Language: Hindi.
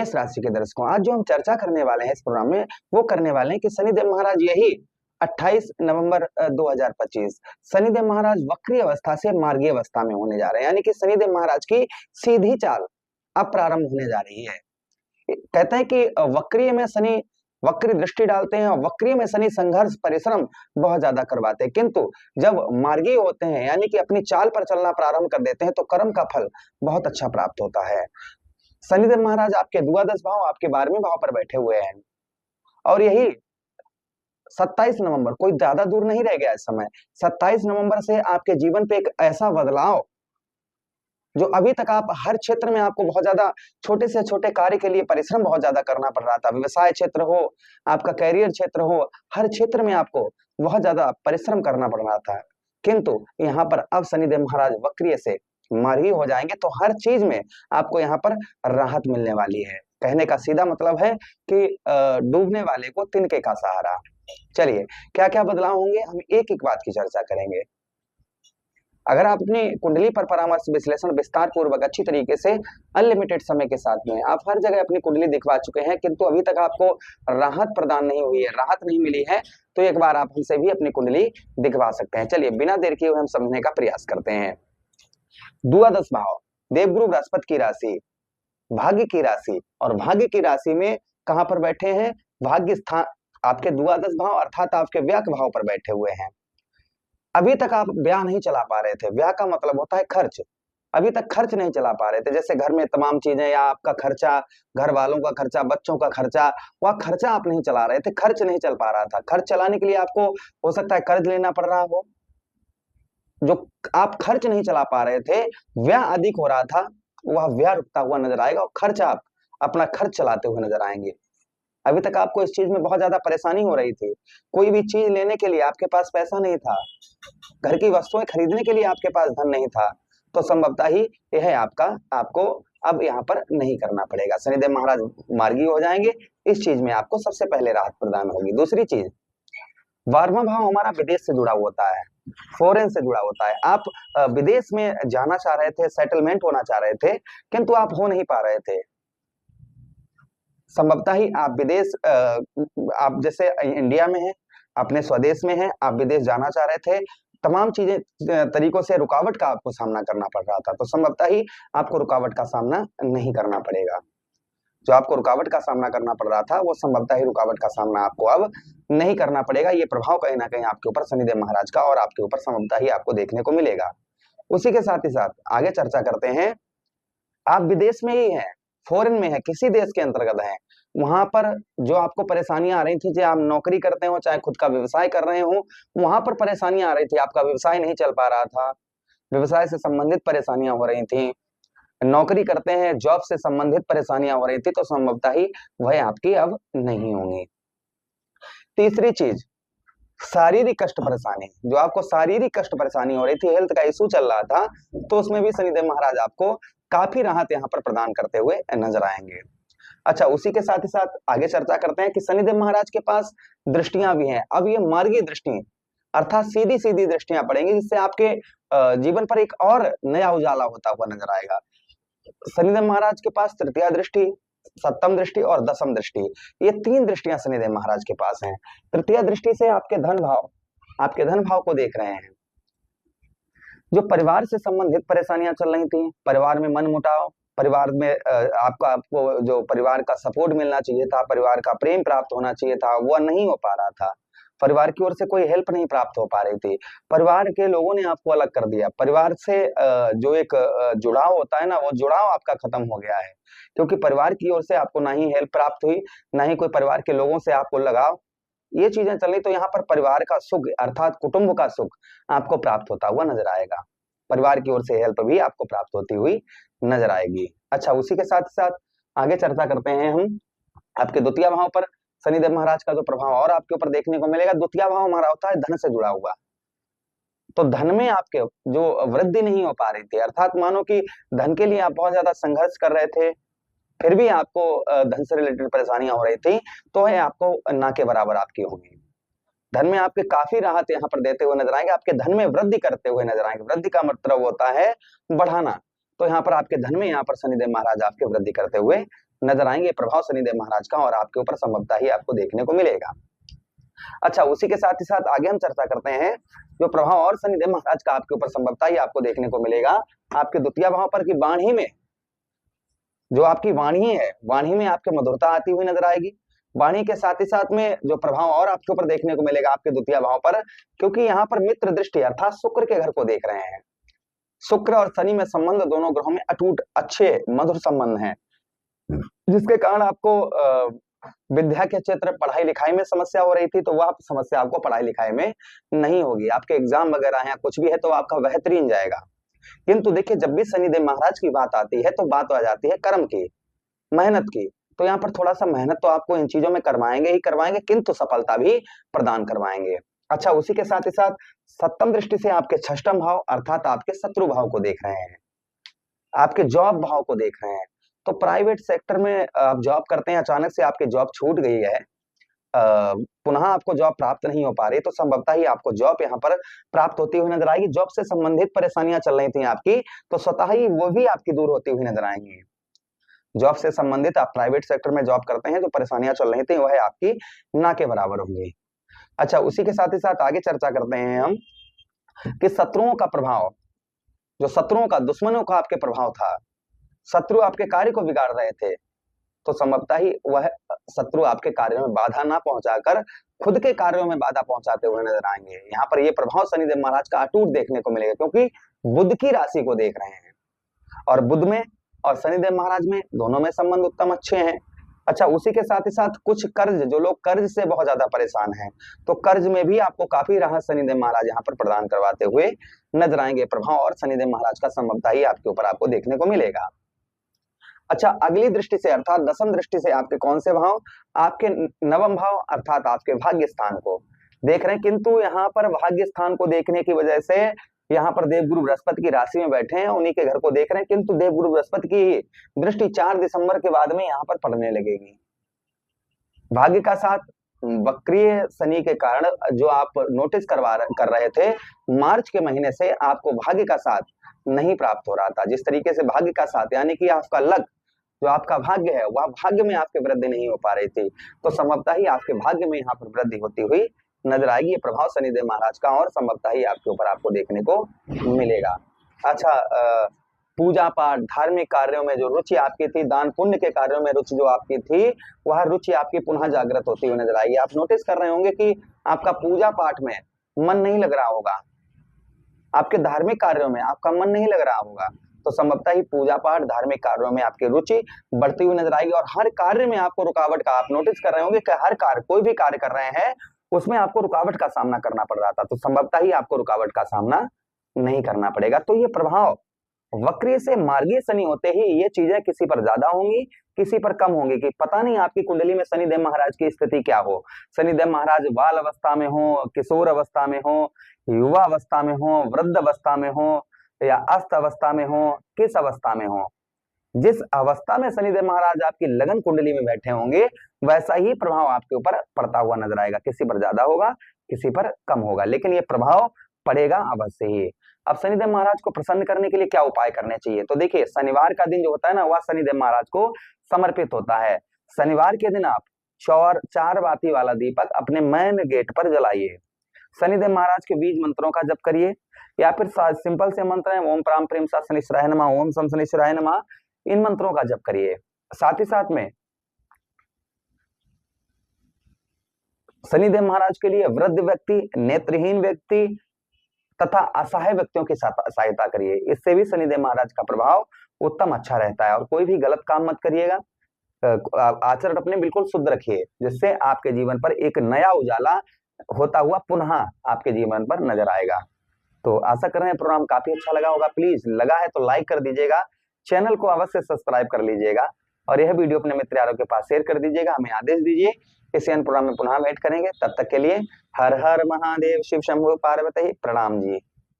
मेष राशि के दर्शकों, आज जो हम चर्चा करने वाले हैं इस प्रोग्राम में, वो करने वाले हैं कि शनिदेव महाराज यही 28 नवंबर 2025 शनिदेव महाराज वक्री अवस्था से मार्गी अवस्था में होने जा रहे हैं, यानी कि शनिदेव महाराज की सीधी चाल अब प्रारंभ होने जा रही है। कहते हैं कि वक्री में शनि वक्री दृष्टि डालते हैं और वक्री में शनि संघर्ष परिश्रम बहुत ज्यादा करवाते हैं, किंतु जब मार्गी होते हैं यानी कि अपनी चाल पर चलना प्रारंभ कर देते हैं तो कर्म का फल बहुत अच्छा प्राप्त होता है। शनिदेव महाराज आपके द्वादश भाव, आपके 12वें भाव पर बैठे हुए हैं और यही 27 नवंबर, कोई ज्यादा दूर नहीं रह गया इस समय, 27 नवंबर से आपके जीवन पे एक ऐसा बदलाव जो अभी तक आप हर क्षेत्र में आपको बहुत ज्यादा छोटे से छोटे कार्य के लिए परिश्रम बहुत ज्यादा करना पड़ रहा था, व्यवसाय क्षेत्र हो, आपका कैरियर क्षेत्र हो, हर क्षेत्र में आपको बहुत ज्यादा परिश्रम करना पड़ रहा था, किंतु यहाँ पर अब शनिदेव महाराज वक्री से मार्गी हो जाएंगे तो हर चीज में आपको यहाँ पर राहत मिलने वाली है। कहने का सीधा मतलब है कि डूबने वाले को तिनके का सहारा। चलिए, क्या क्या बदलाव होंगे हम एक एक बात की चर्चा करेंगे। अगर आप अपनी कुंडली पर परामर्श विश्लेषण विस्तार पूर्वक अच्छी तरीके से अनलिमिटेड समय के साथ में आप हर जगह अपनी कुंडली दिखवा चुके हैं, किंतु अभी तक आपको राहत प्रदान नहीं हुई है, राहत नहीं मिली है, तो एक बार आप हमसे भी अपनी कुंडली दिखवा सकते हैं। चलिए, बिना देर किए हुए हम समझने का प्रयास करते हैं। द्वादश भाव, देवगुरु बृहस्पति की राशि, भाग्य की राशि, और भाग्य की राशि में कहां पर बैठे हैं? भाग्य स्थान आपके द्वादश भाव अर्थात आपके व्यय भाव पर बैठे हुए हैं। अभी तक आप व्यय नहीं चला पा रहे थे, व्यय का मतलब होता है खर्च, अभी तक खर्च नहीं चला पा रहे थे, जैसे घर में तमाम चीजें या आपका खर्चा, घर वालों का खर्चा, बच्चों का खर्चा, वह खर्चा आप नहीं चला रहे थे, खर्च नहीं चल पा रहा था। खर्च चलाने के लिए आपको हो सकता है कर्ज लेना पड़ रहा हो, जो आप खर्च नहीं चला पा रहे थे, व्यय अधिक हो रहा था, वह व्यय रुकता हुआ नजर आएगा और खर्च आप अपना खर्च चलाते हुए नजर आएंगे। अभी तक आपको इस चीज में बहुत ज्यादा परेशानी हो रही थी, कोई भी चीज लेने के लिए आपके पास पैसा नहीं था, घर की वस्तुएं खरीदने के लिए आपके पास धन नहीं था, तो संभवतः ही यह आपको अब यहाँ पर नहीं करना पड़ेगा। शनिदेव महाराज मार्गी हो जाएंगे, इस चीज में आपको सबसे पहले राहत प्रदान होगी। दूसरी चीज, 12वां भाव हमारा विदेश से जुड़ा होता है, फॉरेन से जुड़ा होता है। आप विदेश में जाना चाह रहे थे, सेटलमेंट होना चाह रहे थे, किंतु आप हो नहीं पा रहे थे। संभवतः ही आप विदेश आप जैसे इंडिया में हैं, अपने स्वदेश में हैं, आप विदेश जाना चाह रहे थे, तमाम चीजें तरीकों से रुकावट का आपको सामना करना पड़ रहा था, तो संभवतः ही आपको रुकावट का सामना नहीं करना पड़ेगा। जो आपको रुकावट का सामना करना पड़ रहा था, वो संभवतः ही रुकावट का सामना आपको अब नहीं करना पड़ेगा। ये प्रभाव कहीं ना कहीं आपके ऊपर शनिदेव महाराज का और आपके ऊपर संभवतः ही आपको देखने को मिलेगा। उसी के साथ ही साथ आगे चर्चा करते हैं। आप विदेश में ही हैं, फॉरेन में है, किसी देश के अंतर्गत हैं, वहां पर जो आपको परेशानियां आ रही थी, चाहे आप नौकरी करते हो, चाहे खुद का व्यवसाय कर रहे हो, वहां पर परेशानियां आ रही थी, आपका व्यवसाय नहीं चल पा रहा था, व्यवसाय से संबंधित परेशानियां हो रही थी, नौकरी करते हैं, जॉब से संबंधित परेशानियां हो रही थी, तो संभवतः ही वह आपकी अब नहीं होंगी। तीसरी चीज, शारीरिक कष्ट परेशानी, जो आपको शारीरिक कष्ट परेशानी हो रही थी, हेल्थ का इशू चल रहा था, तो उसमें भी शनिदेव महाराज आपको काफी राहत यहाँ पर प्रदान करते हुए नजर आएंगे। अच्छा, उसी के साथ ही साथ आगे चर्चा करते हैं कि शनिदेव महाराज के पास दृष्टियां भी हैं। अब ये मार्गी दृष्टि अर्थात सीधी सीधी दृष्टियां पड़ेंगी, जिससे आपके जीवन पर एक और नया उजाला होता हुआ नजर आएगा। शनिदेव महाराज के पास तृतीया दृष्टि, सप्तम दृष्टि और दशम दृष्टि, ये 3 दृष्टियां शनिदेव महाराज के पास हैं। तृतीया दृष्टि से आपके धन भाव को देख रहे हैं। जो परिवार से संबंधित परेशानियां चल रही थी, परिवार में मनमुटाव, परिवार में आपको जो परिवार का सपोर्ट मिलना चाहिए था, परिवार का प्रेम प्राप्त होना चाहिए था, वह नहीं हो पा रहा था, परिवार की ओर से कोई हेल्प नहीं प्राप्त हो पा रही थी, परिवार के लोगों ने आपको अलग कर दिया, परिवार से जो एक जुड़ाव होता है ना, वो जुड़ाव आपका खत्म हो गया है, क्योंकि परिवार की ओर से आपको ना ही हेल्प प्राप्त हुई, ना ही कोई परिवार के लोगों से आपको लगाव, ये चीजें चल रही, तो यहाँ पर परिवार का सुख अर्थात कुटुंब का सुख आपको प्राप्त होता हुआ नजर आएगा, परिवार की ओर से हेल्प भी आपको प्राप्त होती हुई नजर आएगी। अच्छा, उसी के साथ साथ आगे चर्चा करते हैं हम आपके द्वितीय भाव पर शनिदेव महाराज का जो प्रभाव और आपके ऊपर देखने को मिलेगा। द्वितीय भाव हमारा होता है धन से जुड़ा हुआ, तो धन में आपके जो वृद्धि नहीं हो पा रही थी, अर्थात मानो कि धन के लिए आप बहुत ज्यादा संघर्ष कर रहे थे, फिर भी आपको धन से रिलेटेड परेशानियां हो रही थी, तो है आपको ना के बराबर आपकी होंगी। धन में आपके काफी राहत यहाँ पर देते हुए नजर आएंगे, आपके धन में वृद्धि करते हुए नजर आएंगे। वृद्धि का मतलब होता है बढ़ाना, तो यहाँ पर आपके धन में यहाँ पर शनिदेव महाराज आपके वृद्धि करते हुए नजर आएंगे प्रभाव शनिदेव महाराज का और आपके ऊपर संभवतः ही आपको देखने को मिलेगा। अच्छा, उसी के साथ ही साथ आगे हम चर्चा करते हैं जो प्रभाव और शनिदेव महाराज का आपके ऊपर संभवतः ही आपको देखने को मिलेगा आपके द्वितीय भाव पर, की वाणी में, जो आपकी वाणी है, वाणी में आपके मधुरता आती हुई नजर आएगी। वाणी के साथ ही साथ में जो प्रभाव और आपके ऊपर देखने को मिलेगा आपके द्वितीय भाव पर, क्योंकि यहाँ पर मित्र दृष्टि अर्थात शुक्र के घर को देख रहे हैं। शुक्र और शनि में संबंध दोनों ग्रहों में अटूट अच्छे मधुर संबंध हैं, जिसके कारण आपको विद्या के क्षेत्र पढ़ाई लिखाई में समस्या हो रही थी, तो वह समस्या आपको पढ़ाई लिखाई में नहीं होगी। आपके एग्जाम वगैरह हैं, कुछ भी है तो आपका बेहतरीन जाएगा। किंतु देखिए, जब भी शनिदेव महाराज की बात आती है तो बात आ जाती है कर्म की, मेहनत की। तो यहाँ पर थोड़ा सा मेहनत तो आपको इन चीजों में करवाएंगे ही करवाएंगे, किंतु सफलता भी प्रदान करवाएंगे। अच्छा, उसी के साथ ही साथ सप्तम दृष्टि से आपके षष्ठम भाव अर्थात आपके शत्रु भाव को देख रहे हैं, आपके जॉब भाव को देख रहे हैं। तो प्राइवेट सेक्टर में आप जॉब करते हैं, अचानक से आपकी जॉब छूट गई है, पुनः आपको जॉब प्राप्त नहीं हो पा रही, तो संभवतः ही आपको जॉब यहाँ पर प्राप्त होती हुई नजर आएगी। जॉब से संबंधित परेशानियां चल रही थी आपकी, तो स्वतः ही वो भी आपकी दूर होती हुई नजर आएंगी। जॉब से संबंधित आप प्राइवेट सेक्टर में जॉब करते हैं, जो परेशानियां चल रही थी वह आपकी ना के बराबर होंगी। अच्छा, उसी के साथ ही साथ आगे चर्चा करते हैं हम कि शत्रुओं का प्रभाव, जो शत्रुओं का, दुश्मनों का आपके प्रभाव था, शत्रु आपके कार्य को बिगाड़ रहे थे, तो संभवतः ही वह शत्रु आपके कार्यों में बाधा ना पहुंचाकर खुद के कार्यों में बाधा पहुंचाते हुए नजर आएंगे। यहाँ पर ये प्रभाव शनिदेव महाराज का अटूट देखने को मिलेगा, क्योंकि बुध की राशि को देख रहे हैं और बुध में और शनिदेव महाराज में दोनों में संबंध उत्तम अच्छे हैं। अच्छा, उसी के साथ ही साथ कुछ कर्ज, जो लोग कर्ज से बहुत ज्यादा परेशान हैं, तो कर्ज में भी आपको काफी राहत शनिदेव महाराज यहाँ पर प्रदान करवाते हुए नजर आएंगे। प्रभाव और शनिदेव महाराज का संभवतः ही आपके ऊपर आपको देखने को मिलेगा। अच्छा, अगली दृष्टि से अर्थात दसम दृष्टि से आपके कौन से भाव, आपके नवम भाव अर्थात आपके भाग्य स्थान को देख रहे हैं। किंतु यहाँ पर भाग्य स्थान को देखने की वजह से यहाँ पर देवगुरु बृहस्पति की राशि में बैठे हैं, उन्हीं के घर को देख रहे हैं, किंतु देवगुरु बृहस्पति की दृष्टि 4 दिसंबर के बाद में यहाँ पर पड़ने लगेगी। भाग्य का साथ वक्रीय शनि के कारण जो आप नोटिस कर रहे थे, मार्च के महीने से आपको भाग्य का साथ नहीं प्राप्त हो रहा था। जिस तरीके से भाग्य का साथ यानी कि आपका लक, जो आपका भाग्य है, वह भाग्य में आपके वृद्धि नहीं हो पा रही थी, तो संभवतः ही आपके भाग्य में यहाँ पर वृद्धि होती हुई नजर आएगी। ये प्रभाव शनिदेव महाराज का और संभवतः ही आपके ऊपर आपको देखने को मिलेगा। अच्छा, पूजा पाठ, धार्मिक कार्यों में जो रुचि आपकी थी, दान पुण्य के कार्यों में रुचि जो आपकी थी, वह रुचि आपकी पुनः जागृत होती हुई नजर आएगी। आप नोटिस कर रहे होंगे कि आपका पूजा पाठ में मन नहीं लग रहा होगा, आपके धार्मिक कार्यों में आपका मन नहीं लग रहा होगा, तो संभवतः ही पूजा पाठ, धार्मिक कार्यों में आपकी रुचि बढ़ती हुई नजर आएगी। और हर कार्य में आपको रुकावट का, आप नोटिस कर रहे होंगे कि हर कार्य, कोई भी कार्य कर रहे हैं उसमें आपको रुकावट का सामना करना पड़ रहा था, तो संभवतः ही आपको रुकावट का सामना नहीं करना पड़ेगा। तो ये प्रभाव वक्री से मार्गीय शनि होते ही ये चीजें किसी पर ज्यादा होंगी, किसी पर कम होंगी, कि पता नहीं आपकी कुंडली में शनिदेव महाराज की स्थिति क्या हो। शनिदेव महाराज बाल अवस्था में हो, किशोर अवस्था में हो, युवा अवस्था में हो, वृद्ध अवस्था में हो, या अस्त अवस्था में हो, किस अवस्था में हो, जिस अवस्था में शनिदेव महाराज आपकी लगन कुंडली में बैठे होंगे, वैसा ही प्रभाव आपके ऊपर पड़ता हुआ नजर आएगा। किसी पर ज्यादा होगा, किसी पर कम होगा, लेकिन ये प्रभाव पड़ेगा अवश्य ही। अब शनिदेव महाराज को प्रसन्न करने के लिए क्या उपाय करने चाहिए, तो देखिए, शनिवार का दिन जो होता है ना, वह शनिदेव महाराज को समर्पित होता है। शनिवार के दिन आप 4 बाती वाला दीपक अपने मेन गेट पर जलाइए। शनिदेव महाराज के बीज मंत्रों का जप करिए, या फिर सिंपल से मंत्र है, ओम प्राम प्रेम सा शनिश्चराय नमः, ओम सम शनिश्चराय नमः, इन मंत्रों का जप करिए। साथ ही साथ में शनिदेव महाराज के लिए वृद्ध व्यक्ति, नेत्रहीन व्यक्ति तथा असहाय व्यक्तियों की सहायता करिए। इससे भी शनिदेव महाराज का प्रभाव उत्तम अच्छा रहता है। और कोई भी गलत काम मत करिएगा, आचरण अपने बिल्कुल शुद्ध रखिए, जिससे आपके जीवन पर एक नया उजाला होता हुआ पुनः आपके जीवन पर नजर आएगा। तो आशा कर रहे हैं प्रोग्राम काफी अच्छा लगा होगा। प्लीज लगा है तो लाइक कर दीजिएगा, चैनल को अवश्य सब्सक्राइब कर लीजिएगा, और यह वीडियो अपने मित्र यारों के पास शेयर कर दीजिएगा। हमें आदेश दीजिए, किसी अन्य प्रोग्राम में पुनः भेंट करेंगे। तब तक के लिए हर हर महादेव, शिव शंभु पार्वती, प्रणाम जी।